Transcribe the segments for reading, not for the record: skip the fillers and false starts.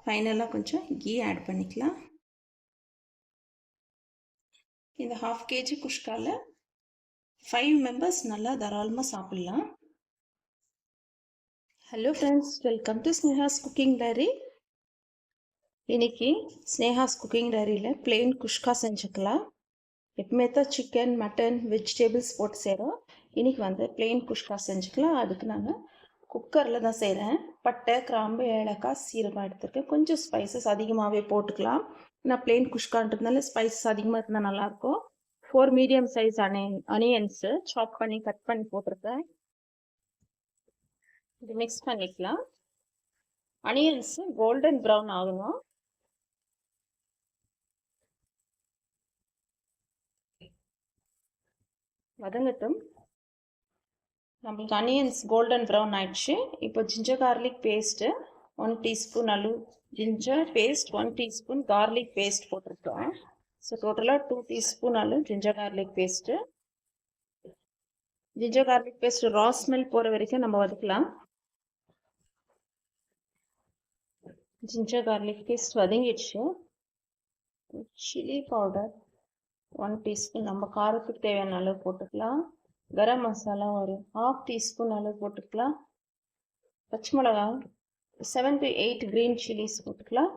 ஃபைனலாக கொஞ்சம் key add பண்ணிக்கலாம். இந்த 1/2 kg குஷ்காவில் 5 மெம்பர்ஸ் நல்லா தாராளமாக சாப்பிட்லாம். Hello friends, welcome to Sneha's cooking diary. இன்னைக்கு ஸ்னேஹாஸ் குக்கிங் டைரியில் பிளெயின் குஷ்கா செஞ்சுக்கலாம். எப்பவுமே தான் சிக்கன், மட்டன், வெஜிடபிள்ஸ் போட்டு செய்கிறோம். இன்றைக்கி வந்து பிளெயின் குஷ்கா செஞ்சுக்கலாம். அதுக்கு நாங்கள் குக்கரில் தான் செய்கிறேன். பட்டை, கிராம்பு, ஏலக்காய், சீரகம் எடுத்துருக்கேன். கொஞ்சம் ஸ்பைசஸ் அதிகமாகவே போட்டுக்கலாம். நான் பிளெயின் குஷ்கான்றதுனால ஸ்பைசஸ் அதிகமாக இருந்தால் நல்லாயிருக்கும். 4 மீடியம் சைஸ் அனியன்ஸு சாப் பண்ணி கட் பண்ணி போட்டிருக்கேன். இது மிக்ஸ் பண்ணிக்கலாம். அனியன்ஸு கோல்டன் ப்ரௌன் ஆகணும். வதங்கட்டும். நம்மளுக்கு அனியன்ஸ் கோல்டன் ப்ரௌன் ஆயிடுச்சு. இப்போ ஜிஞ்சர் கார்லிக் பேஸ்ட்டு 1 டீஸ்பூன் அளவு ginger paste, 1 teaspoon garlic paste போட்டிருக்கோம். ஸோ டோட்டலாக 2 டீஸ்பூன் அளவு ginger garlic paste. Ginger garlic paste raw smell போகிற வரைக்கும் நம்ம வதக்கலாம். ஜிஞ்சர் கார்லிக் பேஸ்ட் வதங்கிடுச்சு. சில்லி பவுடர் 1 டீஸ்பூன் நம்ம காரத்துக்கு தேவையான அளவு போட்டுக்கலாம். கரம் மசாலா ஒரு 1/2 டீஸ்பூன் அளவு போட்டுக்கலாம். பச்சை மிளகா 7 to 8 க்ரீன் சில்லிஸ் போட்டுக்கலாம்.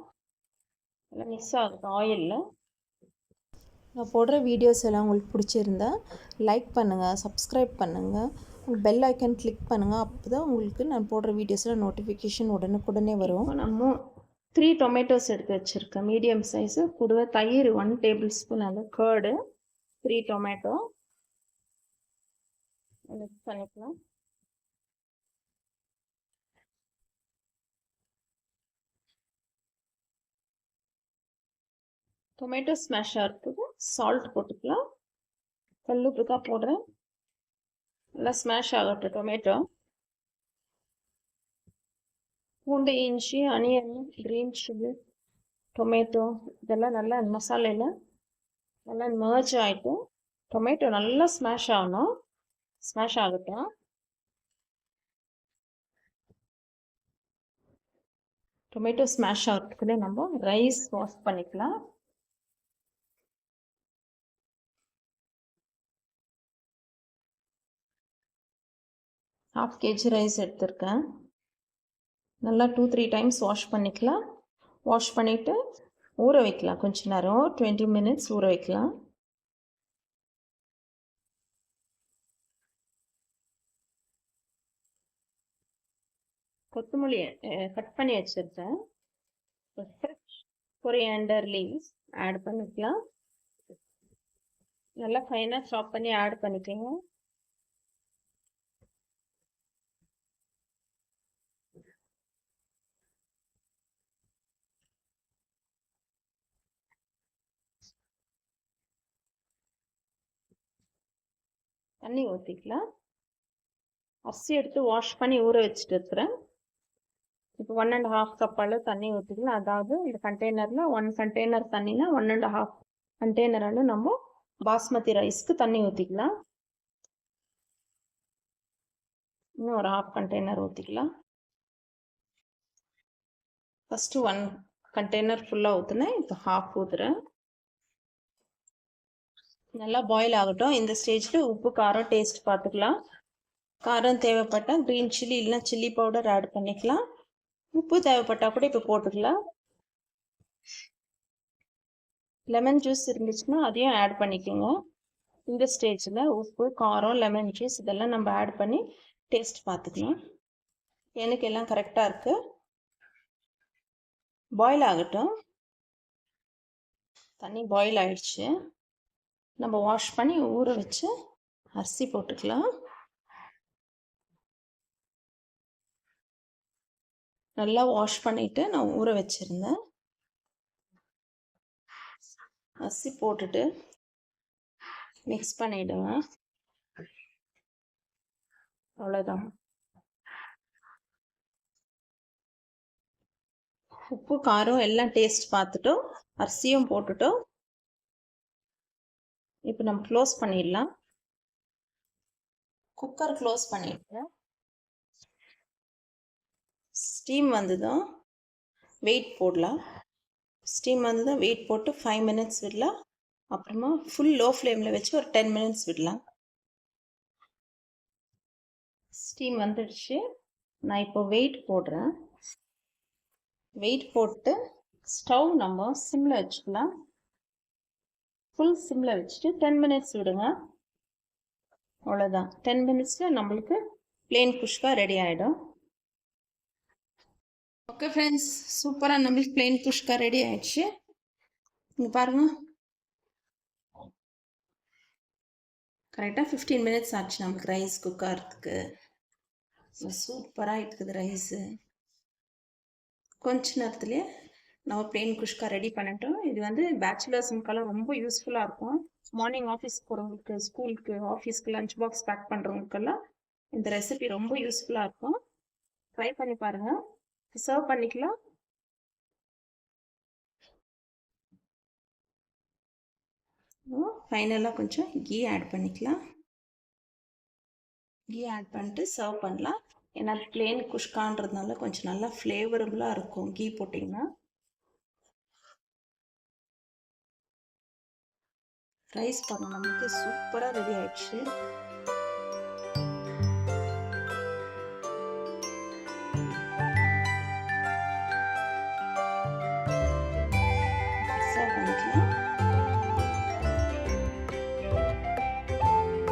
எல்லாம் மிக்ஸ் ஆகுது ஆயிலில். நான் போடுற வீடியோஸ் எல்லாம் உங்களுக்கு பிடிச்சிருந்தா லைக் பண்ணுங்கள், சப்ஸ்கிரைப் பண்ணுங்கள், பெல் ஐக்கன் கிளிக் பண்ணுங்கள். அப்போ தான் உங்களுக்கு நான் போடுற வீடியோஸில் நோட்டிஃபிகேஷன் உடனுக்குடனே வரும். நம்ம 3 டொமேட்டோஸ் எடுத்து வச்சுருக்கேன் மீடியம் சைஸு. கூடவே தயிர் 1 டேபிள் ஸ்பூன் அளவு, கர்டு 3 டொமேட்டோ மிக்ஸ் பண்ணிக்கலாம். டொமேட்டோ ஸ்மாஷ் ஆகிறதுக்கு சால்ட் போட்டுக்கலாம். கல்லுப்பு தான் போடுறேன். நல்லா ஸ்மாஷ் ஆகட்டும் டொமேட்டோ. பூண்டு, இஞ்சி, அனியன், க்ரீன் சில்லி, டொமேட்டோ இதெல்லாம் நல்லா மசாலையில் நல்லா மர்ஜ் ஆகிட்டு டொமேட்டோ நல்லா ஸ்மாஷ் ஆகணும். ஸ்மாஷ் ஆகட்டும். டொமேட்டோ ஸ்மாஷ் ஆகிறதுக்குள்ளே நம்ம ரைஸ் வாஷ் பண்ணிக்கலாம். ½ kg ரைஸ் எடுத்திருக்கேன். நல்லா 2-3 டைம்ஸ் வாஷ் பண்ணிக்கலாம். வாஷ் பண்ணிவிட்டு ஊற வைக்கலாம். கொஞ்ச நேரம் 20 மினிட்ஸ் ஊற வைக்கலாம். கொத்தமல்லி கட் பண்ணி வச்சுருக்கேன். கொரியாண்டர் லீவ்ஸ் ஆட் பண்ணிக்கலாம். நல்லா ஃபைனாக சாப் பண்ணி ஆட் பண்ணிக்கோங்க. தண்ணி ஊற்றிக்கலாம். அரிசி எடுத்து வாஷ் பண்ணி ஊற வச்சுட்டு இருக்கிறேன். இப்போ 1.5 கப் அளவு தண்ணி ஊற்றிக்கலாம். அதாவது இந்த கண்டெய்னரில் 1 கண்டெய்னர் தண்ணினா 1.5 கண்டெய்னர் அளவு நம்ம பாஸ்மதி ரைஸ்க்கு தண்ணி ஊற்றிக்கலாம். இன்னும் ஒரு ½ கண்டெய்னர் ஊற்றிக்கலாம். ஃபஸ்ட்டு 1 கண்டெய்னர் ஃபுல்லாக ஊற்றுனேன். இப்போ ½ ஊற்றுறேன். நல்லா பாயில் ஆகட்டும். இந்த ஸ்டேஜில் உப்பு, காரம் டேஸ்ட் பார்த்துக்கலாம். காரம் தேவைப்பட்டால் க்ரீன் சில்லி இல்லைனா சில்லி பவுடர் ஆட் பண்ணிக்கலாம். உப்பு தேவைப்பட்டால் கூட இப்போ போட்டுக்கலாம். லெமன் ஜூஸ் இருந்துச்சுன்னா அதையும் ஆட் பண்ணிக்கோங்க. இந்த ஸ்டேஜில் உப்பு, காரம், லெமன் ஜூஸ் இதெல்லாம் நம்ம ஆட் பண்ணி டேஸ்ட் பார்த்துக்கலாம். எனக்கு எல்லாம் கரெக்டாக இருக்குது. பாயில் ஆகட்டும். தண்ணி பாயில் ஆகிடுச்சு. நம்ம வாஷ் பண்ணி ஊற வச்சு அரிசி போட்டுக்கலாம். நல்லா வாஷ் பண்ணிவிட்டு நான் ஊற வச்சுருந்தேன். அரிசி போட்டுட்டு மிக்ஸ் பண்ணிவிடுவேன். அவ்வளோதான். உப்பு, காரம் எல்லாம் டேஸ்ட் பார்த்துட்டோம். அரிசியும் போட்டுட்டோம். இப்போ நம்ம க்ளோஸ் பண்ணிடலாம். குக்கர் க்ளோஸ் பண்ணிவிட்டு ஸ்டீம் வந்ததும் வெயிட் போடலாம். ஸ்டீம் வந்து தான் வெயிட் போட்டு 5 மினிட்ஸ் விடலாம். அப்புறமா ஃபுல் லோ ஃப்ளேமில் வச்சு ஒரு 10 மினிட்ஸ் விடலாம். ஸ்டீம் வந்துடுச்சு. நான் இப்போ வெயிட் போடுறேன். வெயிட் போட்டு ஸ்டவ் நம்ம சிம்மில் வச்சுக்கலாம். ஃபுல் சிம்மில் வச்சுட்டு 10 மினிட்ஸ் விடுங்க. அவ்வளோதான். 10 மினிட்ஸில் நம்மளுக்கு பிளெயின் குஷ்கா ரெடி ஆகிடும். ஓகே ஃப்ரெண்ட்ஸ், சூப்பராக நம்மளுக்கு பிளெயின் குஷ்கா ரெடி ஆயிடுச்சு. இங்கே பாருங்கள், கரெக்டாக 15 மினிட்ஸ் ஆச்சு நம்மளுக்கு ரைஸ் குக் ஆகிறதுக்கு. சூப்பராக இருக்குது ரைஸு. கொஞ்ச நேரத்துலேயே நம்ம பிளெயின் குஷ்கா ரெடி பண்ணிட்டோம். இது வந்து பேச்சுலர்ஸுக்கெல்லாம் ரொம்ப யூஸ்ஃபுல்லாக இருக்கும். மார்னிங் ஆஃபீஸ்க்கு போகிறவங்களுக்கு, ஸ்கூலுக்கு, ஆஃபீஸ்க்கு லஞ்ச் பாக்ஸ் பேக் பண்ணுறவங்களுக்கெல்லாம் இந்த ரெசிபி ரொம்ப யூஸ்ஃபுல்லாக இருக்கும். ட்ரை பண்ணி பாருங்கள். சர்வ் பண்ணிக்கலாம். ஃபைனலாக கொஞ்சம் கீ ஆட் பண்ணிக்கலாம். கீ ஆட் பண்ணிட்டு சர்வ் பண்ணலாம். ஏன்னா பிளெயின் குஷ்கான்றதுனால கொஞ்சம் நல்லா ஃப்ளேவரபுளாக இருக்கும் கீ போட்டிங்கன்னா. ரைஸ் பண்ண நமக்கு சூப்பராக ரெடி ஆயிடுச்சு. சர்வ் பண்ணிக்கலாம்.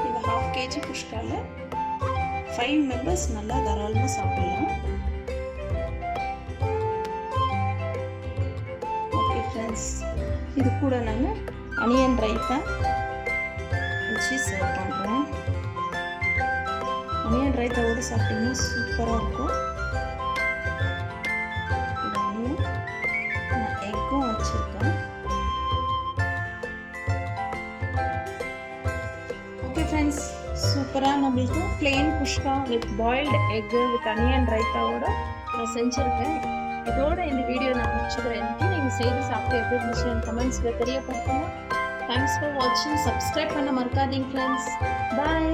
இது 1/2 kg குஷ்காவில் 5 மெம்பர்ஸ் நல்லா தாராளமாக சாப்பிடலாம். ஓகே ஃப்ரெண்ட்ஸ், இது கூட நான் அனியன் ரைத்தா வச்சு சர்வ் பண்ணுறேன். அனியன் ரைத்தாவோடு சாப்பிட்டிங்கன்னா சூப்பராக இருக்கும். இது வந்து நான் எக்கும் வச்சுருக்கேன். ஓகே ஃப்ரெண்ட்ஸ், சூப்பராக நம்மளுக்கு plain kuska with boiled egg with onion ரைத்தாவோட நான் செஞ்சுருக்கேன். இதோட இந்த வீடியோ நான் முடிச்சுக்கிறேன். எனக்கு நீங்கள் செய்து சாப்பிட்டு எப்படி இருந்துச்சு என் கமெண்ட்ஸில் தெரியப்படுத்துங்க. தேங்க்ஸ் ஃபார் வாட்சிங். சப்ஸ்கிரைப் பண்ண மறக்காதீங்க ஃப்ரெண்ட்ஸ். பாய்.